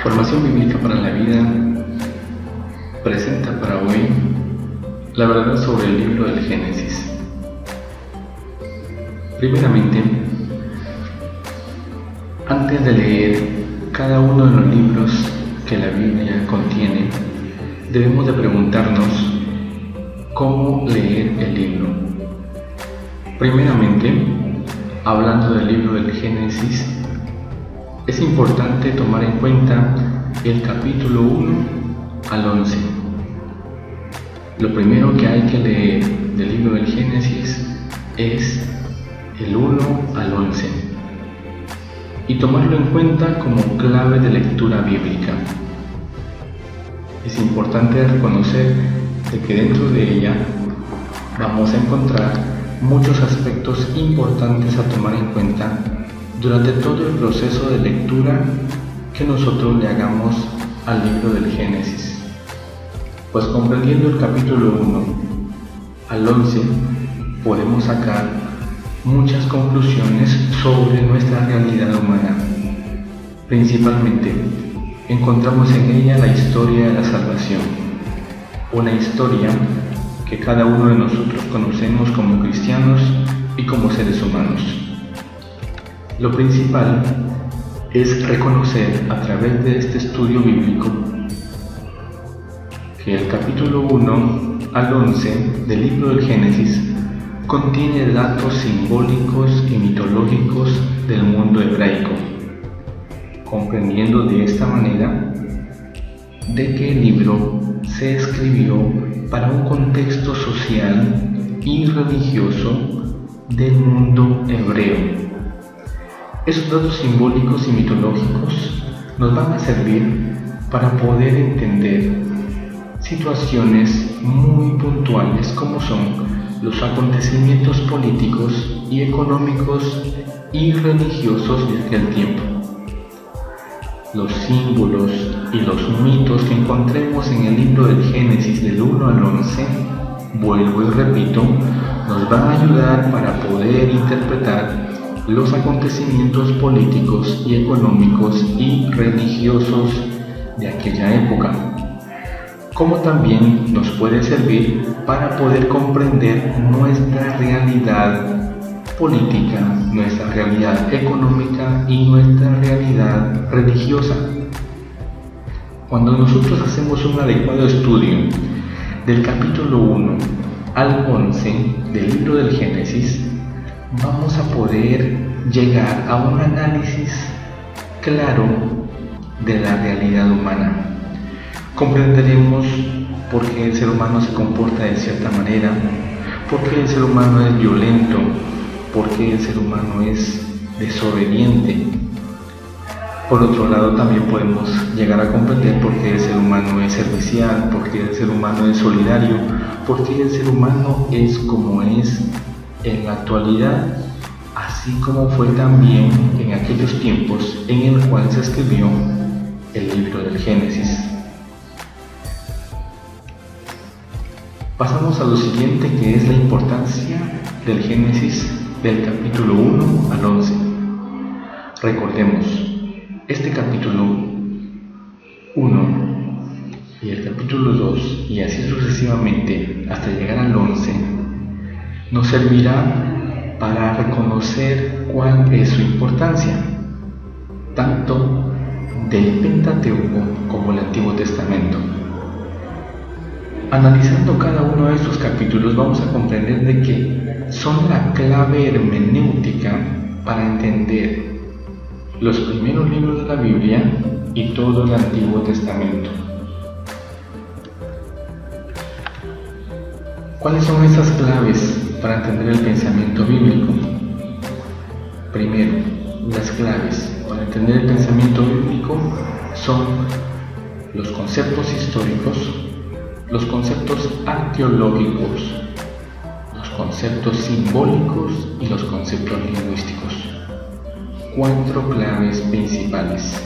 Formación Bíblica para la Vida presenta para hoy la verdad sobre el libro del Génesis. Primeramente, antes de leer cada uno de los libros que la Biblia contiene, debemos de preguntarnos cómo leer el libro. Primeramente, hablando del libro del Génesis, es importante tomar en cuenta el capítulo 1 al 11. Lo primero que hay que leer del libro del Génesis es el 1 al 11 y tomarlo en cuenta como clave de lectura bíblica. Es importante reconocer de que dentro de ella vamos a encontrar muchos aspectos importantes a tomar en cuenta durante todo el proceso de lectura que nosotros le hagamos al libro del Génesis. Pues comprendiendo el capítulo 1 al 11 podemos sacar muchas conclusiones sobre nuestra realidad humana. Principalmente encontramos en ella la historia de la salvación, una historia que cada uno de nosotros conocemos como cristianos y como seres humanos. Lo principal es reconocer a través de este estudio bíblico que el capítulo 1 al 11 del libro del Génesis contiene datos simbólicos y mitológicos del mundo hebraico, comprendiendo de esta manera de que el libro se escribió para un contexto social y religioso del mundo hebreo. Esos datos simbólicos y mitológicos nos van a servir para poder entender situaciones muy puntuales como son los acontecimientos políticos y económicos y religiosos de aquel tiempo. Los símbolos y los mitos que encontremos en el libro del Génesis del 1 al 11, vuelvo y repito, nos van a ayudar para poder interpretar los acontecimientos políticos y económicos y religiosos de aquella época, como también nos puede servir para poder comprender nuestra realidad política, nuestra realidad económica y nuestra realidad religiosa. Cuando nosotros hacemos un adecuado estudio del capítulo 1 al 11 del libro del Génesis, vamos a poder llegar a un análisis claro de la realidad humana. Comprenderemos por qué el ser humano se comporta de cierta manera, por qué el ser humano es violento, por qué el ser humano es desobediente. Por otro lado, también podemos llegar a comprender por qué el ser humano es servicial, por qué el ser humano es solidario, por qué el ser humano es como es en la actualidad, así como fue también en aquellos tiempos en el cual se escribió el libro del Génesis. Pasamos a lo siguiente, que es la importancia del Génesis del capítulo 1 al 11. Recordemos, este capítulo 1 y el capítulo 2 y así sucesivamente hasta llegar al 11 nos servirá para reconocer cuál es su importancia, tanto del Pentateuco como el Antiguo Testamento. Analizando cada uno de estos capítulos vamos a comprender de que son la clave hermenéutica para entender los primeros libros de la Biblia y todo el Antiguo Testamento. ¿Cuáles son esas claves para entender el pensamiento bíblico? Primero, las claves para entender el pensamiento bíblico son los conceptos históricos, los conceptos arqueológicos, los conceptos simbólicos y los conceptos lingüísticos. 4 claves principales.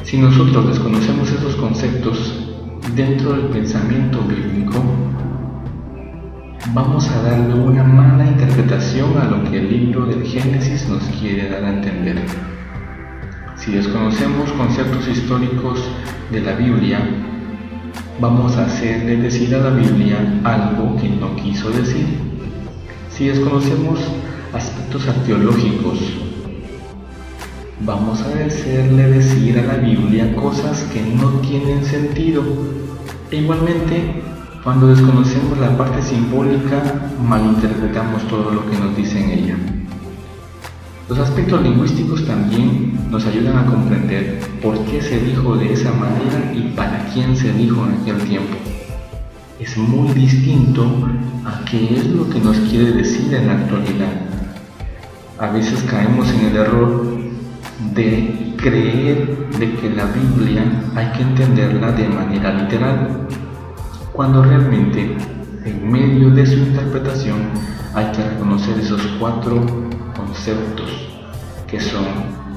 Si nosotros desconocemos esos conceptos dentro del pensamiento bíblico, vamos a darle una mala interpretación a lo que el libro del Génesis nos quiere dar a entender. Si Si desconocemos conceptos históricos de la Biblia, vamos a hacerle decir a la Biblia algo que no quiso decir. Si desconocemos aspectos arqueológicos, vamos a hacerle decir a la Biblia cosas que no tienen sentido. E igualmente, cuando desconocemos la parte simbólica, malinterpretamos todo lo que nos dice en ella. Los aspectos lingüísticos también nos ayudan a comprender por qué se dijo de esa manera y para quién se dijo en aquel tiempo. Es muy distinto a qué es lo que nos quiere decir en la actualidad. A veces caemos en el error de creer de que la Biblia hay que entenderla de manera literal, cuando realmente en medio de su interpretación hay que reconocer esos 4 conceptos, que son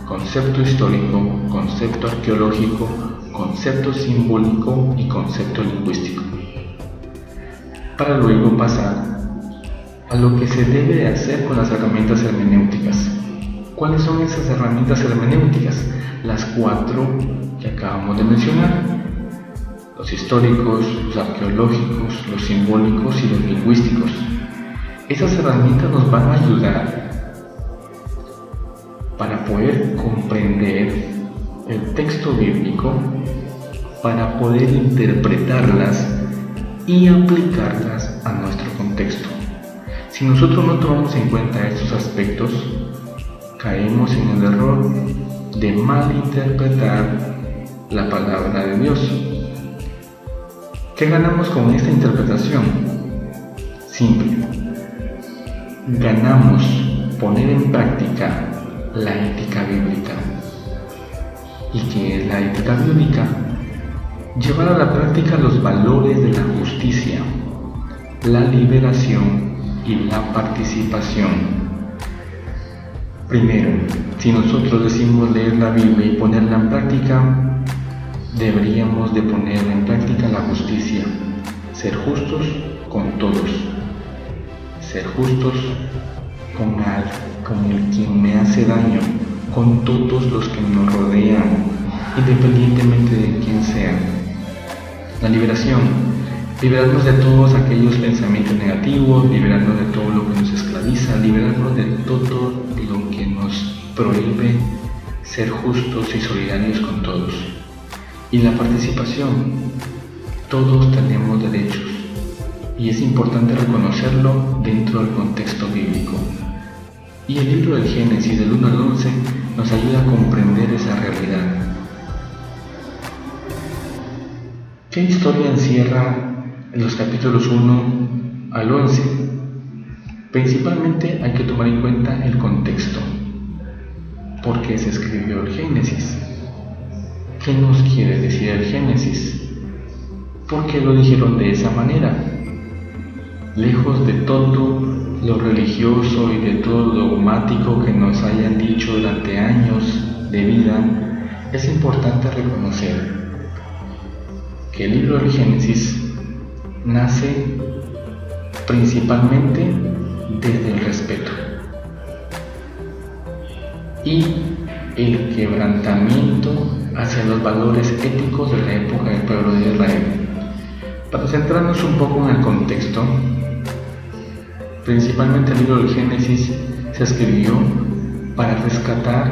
concepto histórico, concepto arqueológico, concepto simbólico y concepto lingüístico, para luego pasar a lo que se debe hacer con las herramientas hermenéuticas. ¿Cuáles son esas herramientas hermenéuticas? Las 4 que acabamos de mencionar: los históricos, los arqueológicos, los simbólicos y los lingüísticos. Esas herramientas nos van a ayudar para poder comprender el texto bíblico, para poder interpretarlas y aplicarlas a nuestro contexto. Si nosotros no tomamos en cuenta estos aspectos, caemos en el error de malinterpretar la palabra de Dios. ¿Qué ganamos con esta interpretación? Simple. Ganamos poner en práctica la ética bíblica. ¿Y qué es la ética bíblica? Llevar a la práctica los valores de la justicia, la liberación y la participación. Primero, si nosotros decimos leer la Biblia y ponerla en práctica, deberíamos de poner en práctica la justicia, ser justos con todos, ser justos con el quien me hace daño, con todos los que nos rodean, independientemente de quién sean. La liberación, liberarnos de todos aquellos pensamientos negativos, liberarnos de todo lo que nos esclaviza, liberarnos de todo lo que nos prohíbe ser justos y solidarios con todos. Y la participación, todos tenemos derechos y es importante reconocerlo dentro del contexto bíblico. Y el libro del Génesis del 1 al 11 nos ayuda a comprender esa realidad. ¿Qué historia encierra en los capítulos 1 al 11? Principalmente hay que tomar en cuenta el contexto. ¿Por qué se escribió el Génesis? ¿Qué nos quiere decir el Génesis? ¿Por qué lo dijeron de esa manera? Lejos de todo lo religioso y de todo lo dogmático que nos hayan dicho durante años de vida, es importante reconocer que el libro del Génesis nace principalmente desde el respeto y el quebrantamiento hacia los valores éticos de la época del pueblo de Israel. Para centrarnos un poco en el contexto, principalmente el libro del Génesis se escribió para rescatar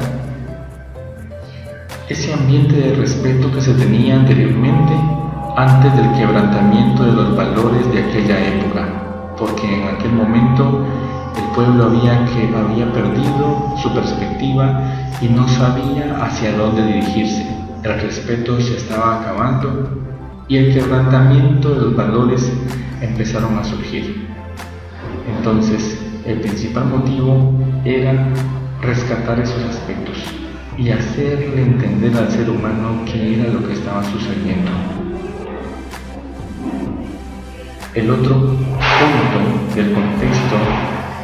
ese ambiente de respeto que se tenía anteriormente, antes del quebrantamiento de los valores de aquella época, porque en aquel momento el pueblo había perdido su perspectiva y no sabía hacia dónde dirigirse. El respeto se estaba acabando y el quebrantamiento de los valores empezaron a surgir. Entonces, el principal motivo era rescatar esos aspectos y hacerle entender al ser humano qué era lo que estaba sucediendo. El otro punto del contexto,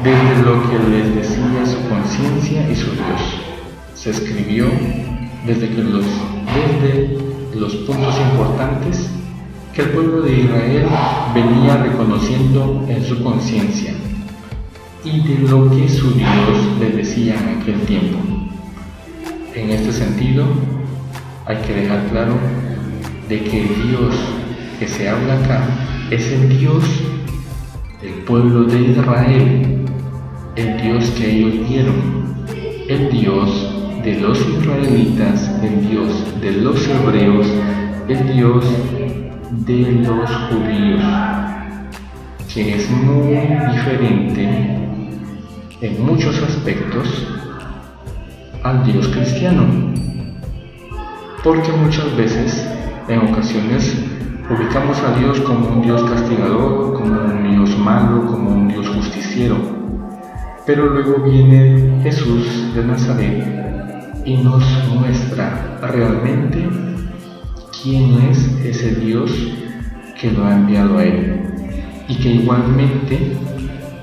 desde lo que les decía su conciencia y su Dios, se escribió desde los puntos importantes que el pueblo de Israel venía reconociendo en su conciencia y de lo que su Dios le decía en aquel tiempo. En este sentido, hay que dejar claro de que el Dios que se habla acá es el Dios del pueblo de Israel, el Dios que ellos vieron, el Dios de los israelitas, el Dios de los hebreos, el Dios de los judíos, que es muy diferente en muchos aspectos al Dios cristiano, porque muchas veces, en ocasiones, ubicamos a Dios como un Dios castigador, como un Dios malo, como un Dios justiciero, pero luego viene Jesús de Nazaret y nos muestra realmente quién es ese Dios que lo ha enviado a él, y que igualmente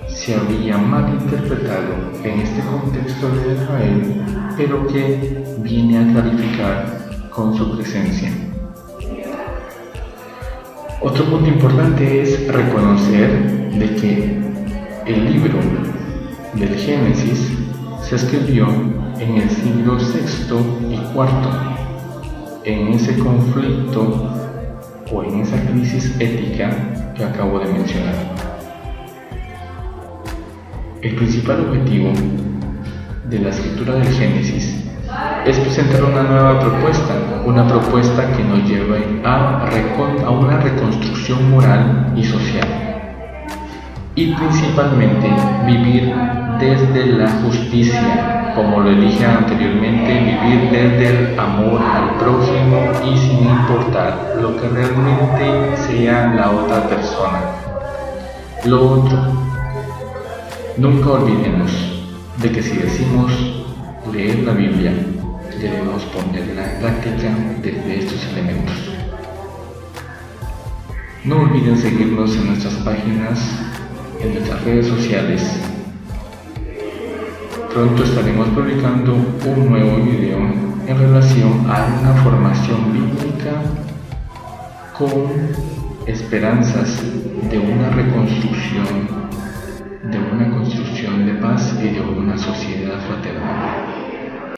se había malinterpretado en este contexto de Israel, pero que viene a clarificar con su presencia. Otro punto importante es reconocer de que el libro del Génesis se escribió en el siglo VI y IV, en ese conflicto o en esa crisis ética que acabo de mencionar. El principal objetivo de la escritura del Génesis es presentar una nueva propuesta, una propuesta que nos lleve a una reconstrucción moral y social, y principalmente vivir desde la justicia, como lo dije anteriormente, vivir desde el amor al prójimo y sin importar lo que realmente sea la otra persona. Lo otro, nunca olvidemos de que si decimos leer la Biblia, debemos ponerla en práctica desde estos elementos. No olviden seguirnos en nuestras páginas, en nuestras redes sociales. Pronto estaremos publicando un nuevo video en relación a una formación bíblica con esperanzas de una reconstrucción, de una construcción de paz y de una sociedad fraterna.